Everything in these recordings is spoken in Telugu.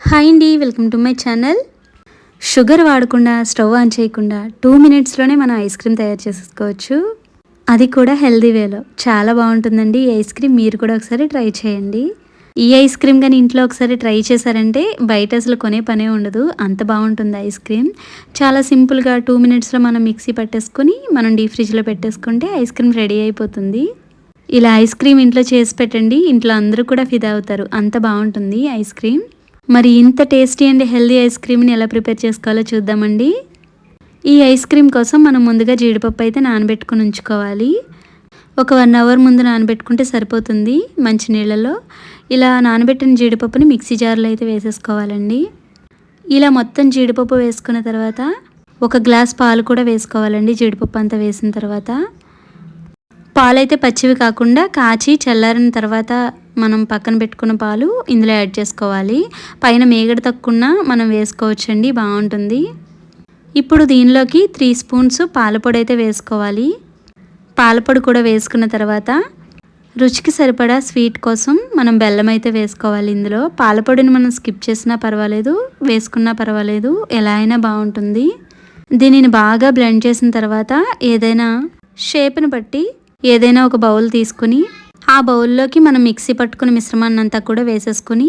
హాయ్ అండి, welcome to my channel. Sugar వాడకుండా స్టవ్ ఆన్ చేయకుండా 2 మినిట్స్లోనే మనం ఐస్ క్రీమ్ తయారు చేసుకోవచ్చు. అది కూడా హెల్దీ వేలో. చాలా బాగుంటుందండి ఈ ఐస్ క్రీమ్. మీరు కూడా ఒకసారి ట్రై చేయండి. ఈ ఐస్ క్రీమ్ కానీ ఇంట్లో ఒకసారి ట్రై చేశారంటే బయట అసలు కొనే పనే ఉండదు, అంత బాగుంటుంది ఐస్ క్రీమ్. చాలా సింపుల్గా 2 మినిట్స్లో మనం మిక్సీ పట్టేసుకొని మనం డీప్ ఫ్రిడ్జ్లో పెట్టేసుకుంటే ఐస్ క్రీమ్ రెడీ అయిపోతుంది. ఇలా ఐస్ క్రీమ్ ఇంట్లో చేసి పెట్టండి, ఇంట్లో అందరూ కూడా ఫిదా అవుతారు, అంత బాగుంటుంది ఐస్ క్రీమ్. మరి ఇంత టేస్టీ అండ్ హెల్దీ ఐస్ క్రీమ్ని ఎలా ప్రిపేర్ చేసుకోవాలో చూద్దామండి. ఈ ఐస్ క్రీమ్ కోసం మనం ముందుగా జీడిపప్పు అయితే నానబెట్టుకుని ఉంచుకోవాలి. ఒక 1 అవర్ ముందు నానబెట్టుకుంటే సరిపోతుంది మంచి నీళ్ళలో. ఇలా నానబెట్టిన జీడిపప్పుని మిక్సీ జార్లో అయితే వేసేసుకోవాలండి. ఇలా మొత్తం జీడిపప్పు వేసుకున్న తర్వాత 1 గ్లాస్ పాలు కూడా వేసుకోవాలండి. జీడిపప్పు అంతా వేసిన తర్వాత పాలైతే పచ్చివి కాకుండా కాచి చల్లారిన తర్వాత మనం పక్కన పెట్టుకున్న పాలు ఇందులో యాడ్ చేసుకోవాలి. పైన మేగడ తక్కువ మనం వేసుకోవచ్చండి, బాగుంటుంది. ఇప్పుడు దీనిలోకి 3 స్పూన్స్ పాలపొడి అయితే వేసుకోవాలి. పాలపొడి కూడా వేసుకున్న తర్వాత రుచికి సరిపడా స్వీట్ కోసం మనం బెల్లం అయితే వేసుకోవాలి. ఇందులో పాలపొడిని మనం స్కిప్ చేసినా పర్వాలేదు, వేసుకున్నా పర్వాలేదు, ఎలా అయినా బాగుంటుంది. దీనిని బాగా బ్లెండ్ చేసిన తర్వాత ఏదైనా షేప్ని బట్టి ఏదైనా ఒక బౌల్ తీసుకుని ఆ బౌల్లోకి మనం మిక్సీ పట్టుకుని మిశ్రమాన్ని అంతా కూడా వేసేసుకుని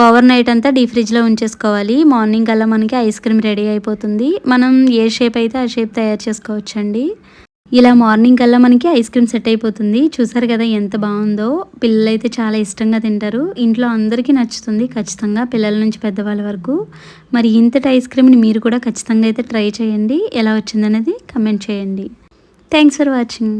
ఓవర్ నైట్ అంతా డీప్ ఫ్రిడ్జ్లో ఉంచేసుకోవాలి. మార్నింగ్ కల్లా మనకి ఐస్ క్రీమ్ రెడీ అయిపోతుంది. మనం ఏ షేప్ అయితే ఆ షేప్ తయారు చేసుకోవచ్చండి. ఇలా మార్నింగ్ కల్లా మనకి ఐస్ క్రీమ్ సెట్ అయిపోతుంది. చూసారు కదా ఎంత బాగుందో. పిల్లలు అయితే చాలా ఇష్టంగా తింటారు, ఇంట్లో అందరికీ నచ్చుతుంది ఖచ్చితంగా, పిల్లల నుంచి పెద్దవాళ్ళ వరకు. మరి ఇంతటి ఐస్ క్రీమ్ని మీరు కూడా ఖచ్చితంగా అయితే ట్రై చేయండి. ఎలా వచ్చిందనేది కమెంట్ చేయండి. Thanks for watching.